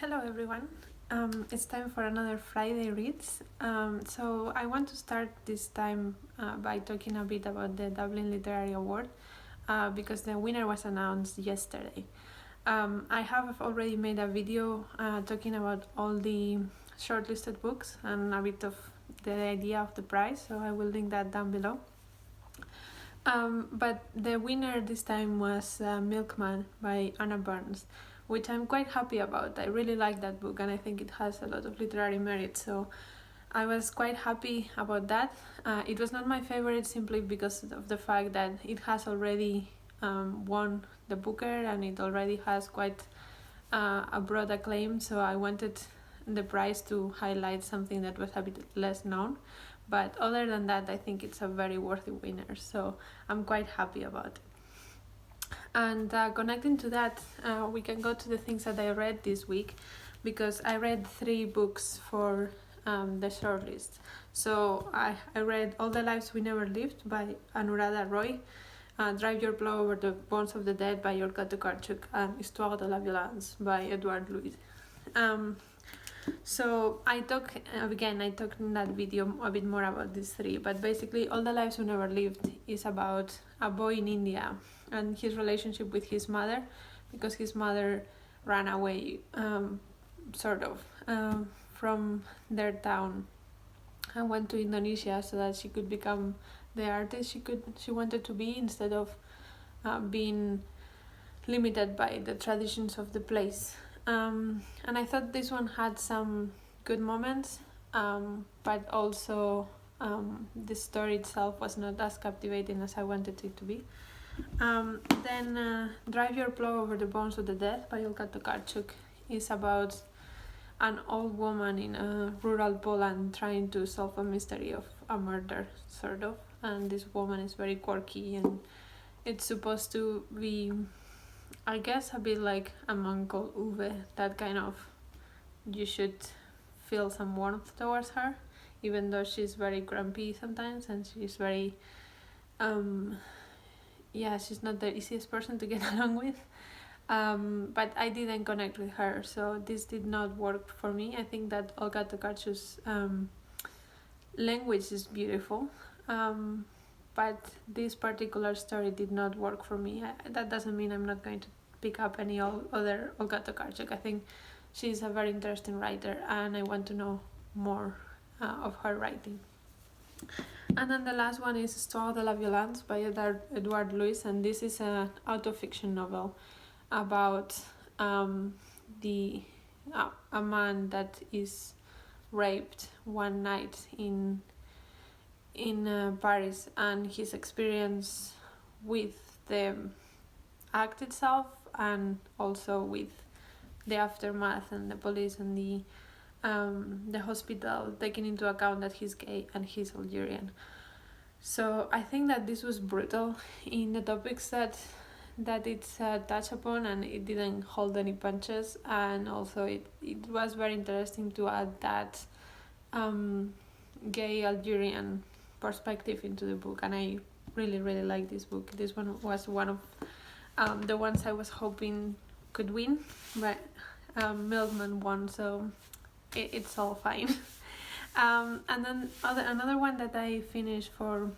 Hello everyone. It's time for another Friday Reads. So I want to start this time by talking a bit about the Dublin Literary Award because the winner was announced yesterday. I have already made a video talking about all the shortlisted books and a bit of the idea of the prize, so I will link that down below. But the winner this time was Milkman by Anna Burns, which I'm quite happy about. I really like that book and I think it has a lot of literary merit, so I was quite happy about that. It was not my favorite simply because of the fact that it has already won the Booker and it already has quite a broad acclaim, so I wanted the prize to highlight something that was a bit less known. But other than that, I think it's a very worthy winner, so I'm quite happy about it. And connecting to that, we can go to the things that I read this week, because I read 3 books for the shortlist. So I read All the Lives We Never Lived by Anuradha Roy, Drive Your Plough Over the Bones of the Dead by Olga Tozarzuk, and Histoire de Laviolance by Eduard Louis. So I talk in that video a bit more about these 3, but basically All the Lives We Never Lived is about a boy in India and his relationship with his mother, because his mother ran away from their town and went to Indonesia so that she could become the artist she wanted to be, instead of being limited by the traditions of the place. And I thought this one had some good moments, but also the story itself was not as captivating as I wanted it to be. Then Drive Your Plough Over the Bones of the Dead by Olga Tozarzuk is about an old woman in rural Poland trying to solve a mystery of a murder, sort of. And this woman is very quirky, and it's supposed to be, I guess, a bit like a monk called Uwe, that kind of, you should feel some warmth towards her, even though she's very grumpy sometimes and she's very, she's not the easiest person to get along with. But I didn't connect with her, so this did not work for me. I think that Olga Tokarzuk's language is beautiful, but this particular story did not work for me. That doesn't mean I'm not going to pick up any other Olga Tokarzuk. I think she's a very interesting writer and I want to know more of her writing. And then the last one is Histoire de Laviolance by Eduard Louis, and this is an auto-fiction novel about a man that is raped one night in Paris, and his experience with the act itself, and also with the aftermath and the police and the hospital, taking into account that he's gay and he's Algerian. So I think that this was brutal in the topics that it's touched upon, and it didn't hold any punches, and also it was very interesting to add that gay Algerian perspective into the book, and I really like this book. This one was one of the ones I was hoping could win, but Milkman won, so it's all fine. And then another one that I finished for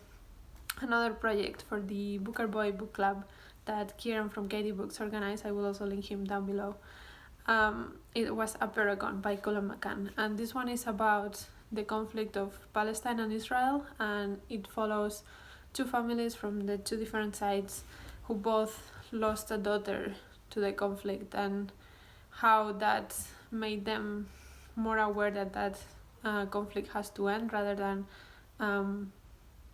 another project for the Booker Boy book club that Kieran from Katie Books organized. I will also link him down below. It was Apeirogon by Colum McCann, and this one is about the conflict of Palestine and Israel, and it follows 2 families from the 2 different sides who both lost a daughter to the conflict, and how that made them more aware that conflict has to end, rather than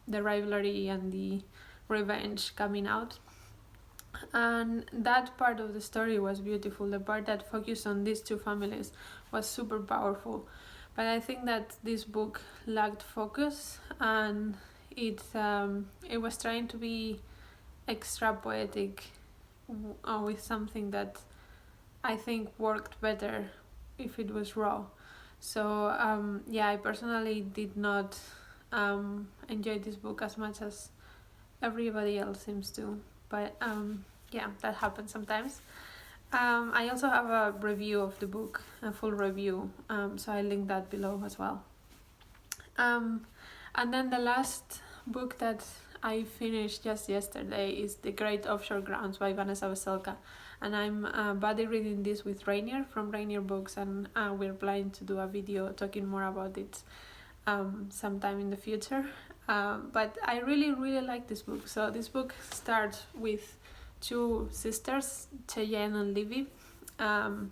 the rivalry and the revenge coming out. And that part of the story was beautiful. The part that focused on these 2 families was super powerful, but I think that this book lacked focus, and it was trying to be extra poetic with something that I think worked better if it was raw. So I personally did not enjoy this book as much as everybody else seems to, but that happens sometimes. I also have a review of the book, a full review, so I'll link that below as well. And then the last book that I finished just yesterday is The Great Offshore Grounds by Vanessa Veselka, and I'm buddy reading this with Rainier from Rainier Books, and we're planning to do a video talking more about it sometime in the future. But I really like this book. So this book starts with two sisters, Cheyenne and Livy, and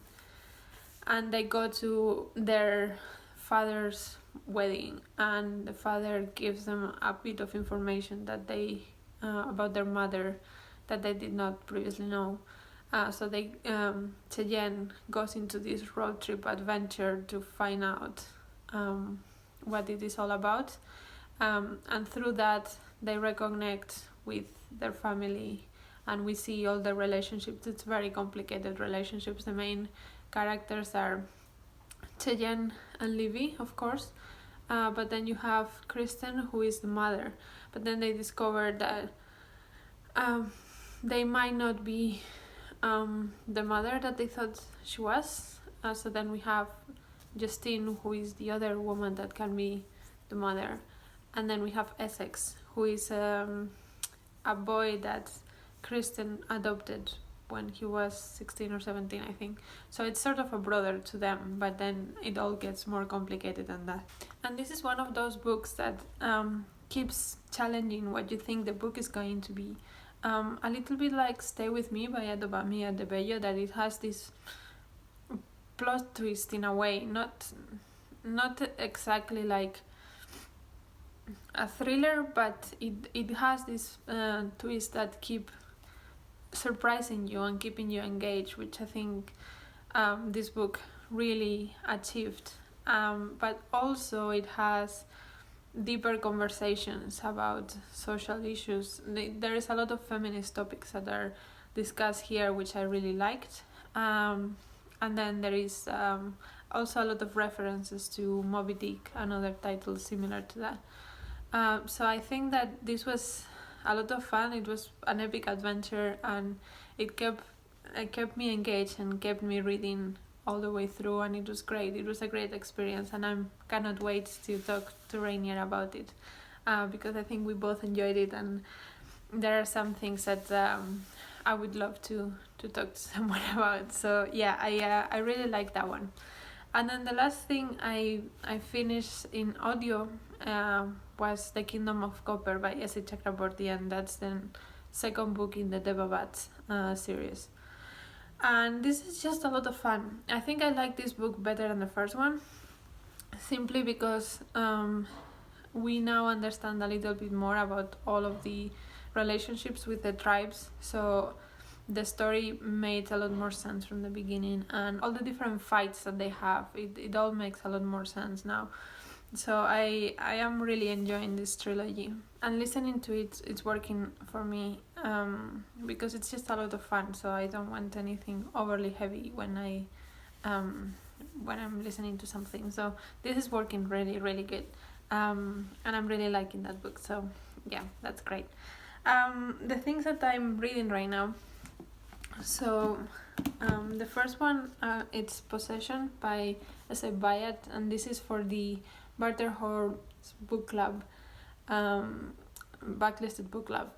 they go to their father's wedding, and the father gives them a bit of information that they about their mother that they did not previously know. So they Cheyenne goes into this road trip adventure to find out what it is all about, and through that they reconnect with their family, and we see all the relationships. It's very complicated relationships. The main characters are Cheyenne and Livy, of course, but then you have Kristen, who is the mother, but then they discover that they might not be the mother that they thought she was. So then we have Justine, who is the other woman that can be the mother, and then we have Essex, who is a boy that Kristen adopted when he was 16 or 17, I think. So it's sort of a brother to them, but then it all gets more complicated than that. And this is one of those books that keeps challenging what you think the book is going to be. A little bit like Stay With Me by Adobami Adebayo, that it has this plot twist in a way, not exactly like a thriller, but it has this twist that keep surprising you and keeping you engaged, which I think this book really achieved. But also it has deeper conversations about social issues. There is a lot of feminist topics that are discussed here, which I really liked. And then there is also a lot of references to Moby Dick and other titles similar to that. So I think that this was a lot of fun. It was an epic adventure, and it kept me engaged and kept me reading all the way through, and it was great. It was a great experience, and I cannot wait to talk to Rainier about it, because I think we both enjoyed it, and there are some things that I would love to talk to someone about. So yeah, I really like that one. And then the last thing I finished in audio was The Kingdom of Copper by S.A. Chakraborty, and that's the second book in the Debabat series. And this is just a lot of fun. I think I like this book better than the first one, simply because we now understand a little bit more about all of the relationships with the tribes. So the story made a lot more sense from the beginning, and all the different fights that they have, it all makes a lot more sense now. So I am really enjoying this trilogy, and listening to it, it's working for me, because it's just a lot of fun. So I don't want anything overly heavy when I'm listening to something. So this is working really good, and I'm really liking that book. So yeah, that's great. The things that I'm reading right now. So the first one, it's Possession by S.A. Byatt, and this is for the Barterhorse book club, backlisted book club,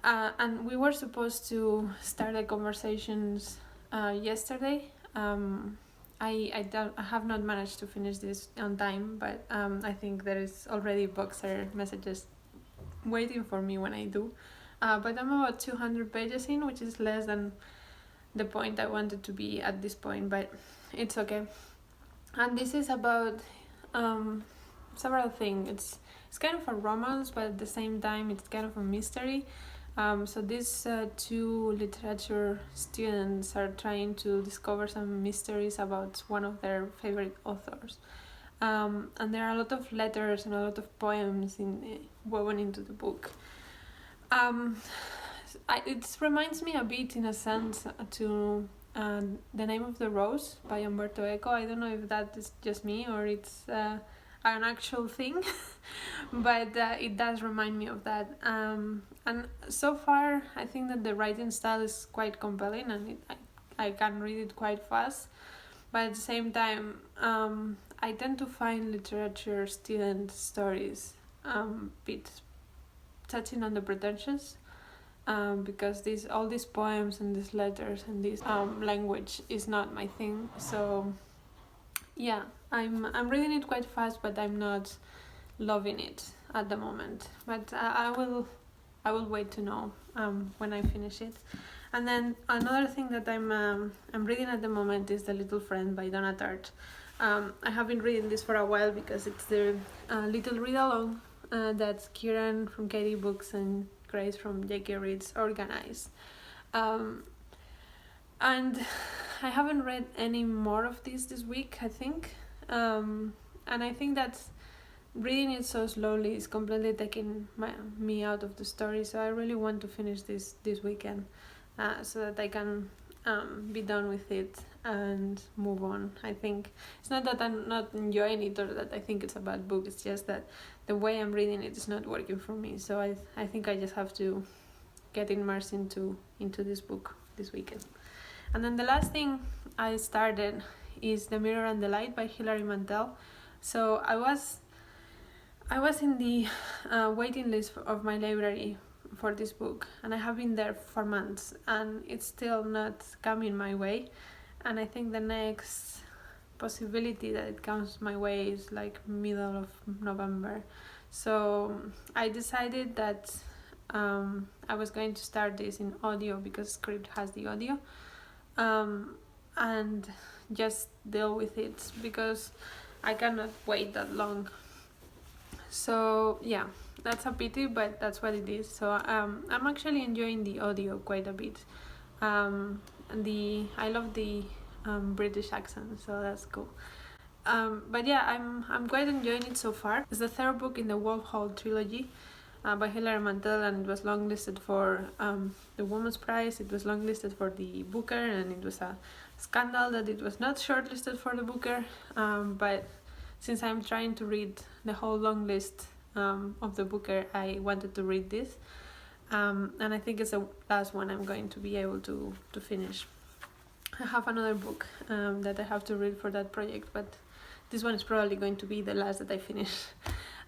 and we were supposed to start the conversations yesterday. I have not managed to finish this on time, but I think there is already Boxer messages waiting for me when I do. But I'm about 200 pages in, which is less than the point I wanted to be at this point, but it's okay. And this is about several things. It's kind of a romance, but at the same time it's kind of a mystery. So these two literature students are trying to discover some mysteries about one of their favorite authors. And there are a lot of letters and a lot of poems woven into the book. It reminds me a bit, in a sense, to The Name of the Rose by Umberto Eco. I don't know if that is just me or it's an actual thing, but it does remind me of that. And so far, I think that the writing style is quite compelling, and I can read it quite fast, but at the same time, I tend to find literature student stories bit touching on the pretentious, because all these poems and these letters and this language is not my thing. So yeah, I'm reading it quite fast, but I'm not loving it at the moment. But I will wait to know when I finish it. And then another thing that I'm reading at the moment is The Little Friend by Donna Tartt. I have been reading this for a while because it's the little read-along that Kieran from Katie Books and Grace from J.K. Reads organized. And I haven't read any more of this week, I think. And I think that reading it so slowly is completely taking me out of the story. So I really want to finish this weekend so that I can be done with it and move on. I think it's not that I'm not enjoying it or that I think it's a bad book. It's just that the way I'm reading it is not working for me. So I think I just have to get immersed into this book this weekend. And then the last thing I started is The Mirror and the Light by Hillary Mantel. So I was in the waiting list of my library for this book, and I have been there for months, and it's still not coming my way. And I think the next possibility that it comes my way is like middle of November. So I decided that I was going to start this in audio because Script has the audio, and just deal with it because I cannot wait that long. So yeah, that's a pity, but that's what it is. So I'm actually enjoying the audio quite a bit. I love the British accent, so that's cool. But yeah, I'm quite enjoying it so far. It's the third book in the Wolf Hall trilogy by Hillary Mantel, and it was longlisted for the Women's Prize. It was longlisted for the Booker, and it was a scandal that it was not shortlisted for the Booker. But since I'm trying to read the whole long list of the Booker, I wanted to read this. And I think it's the last one I'm going to be able to finish. I have another book that I have to read for that project, but this one is probably going to be the last that I finish.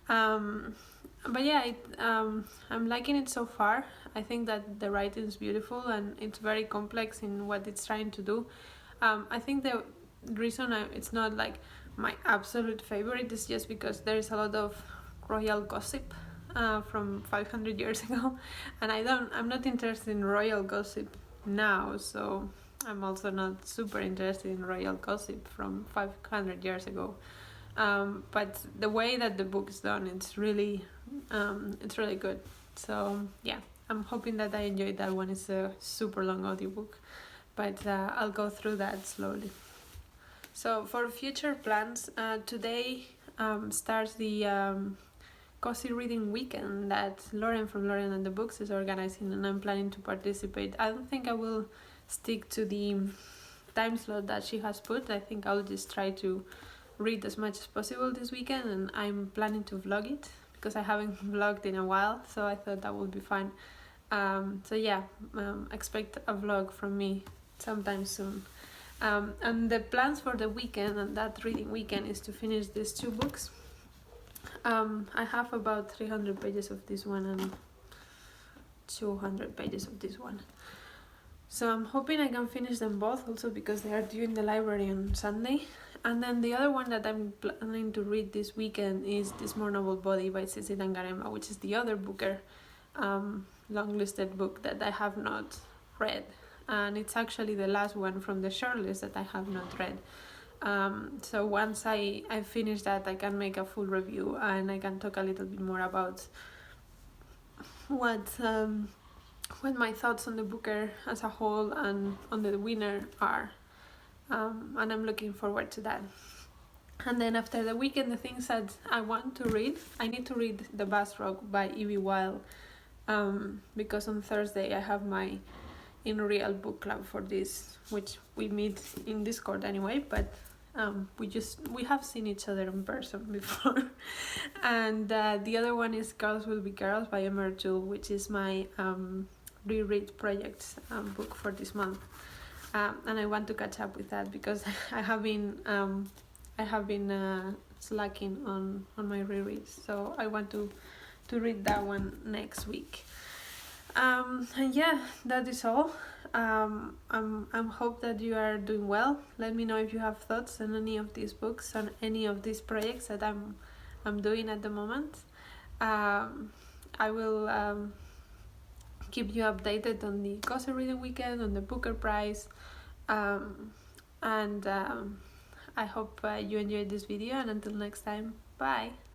But yeah, I'm liking it so far. I think that the writing is beautiful and it's very complex in what it's trying to do. I think the reason it's not like my absolute favorite is just because there is a lot of royal gossip from 500 years ago, and I'm not interested in royal gossip now, so I'm also not super interested in royal gossip from 500 years ago. But the way that the book is done, it's really good. So yeah, I'm hoping that I enjoyed that one. It's a super long audiobook, but I'll go through that slowly. So for future plans, today starts the cozy reading weekend that Lauren from Lauren and the Books is organizing, and I'm planning to participate. I don't think I will stick to the time slot that she has put. I think I'll just try to read as much as possible this weekend, and I'm planning to vlog it because I haven't vlogged in a while, so I thought that would be fun. So yeah, expect a vlog from me sometime soon. And the plans for the weekend and that reading weekend is to finish these two books. I have about 300 pages of this one and 200 pages of this one. So I'm hoping I can finish them both, also because they are due in the library on Sunday. And then the other one that I'm planning to read this weekend is This Mournable Body by Tsitsi Dangarembga, which is the other Booker long-listed book that I have not read. And it's actually the last one from the shortlist that I have not read. So once I finish that, I can make a full review and I can talk a little bit more about what my thoughts on the Booker as a whole and on the winner are. And I'm looking forward to that. And then after the weekend, the things that I want to read, I need to read The Bass Rock by Evie Wyld, because on Thursday I have my In Real book club for this, which we meet in Discord anyway, but we have seen each other in person before. And the other one is Girls Will Be Girls by Emer O'Toole, which is my reread project book for this month. and I want to catch up with that because I have been slacking on my rereads, so I want to read that one next week. And yeah, that is all. I'm hope that you are doing well. Let me know if you have thoughts on any of these books, on any of these projects that I'm doing at the moment. I will keep you updated on the Cosa Reading Weekend, on the Booker Prize, and I hope you enjoyed this video, and until next time, bye!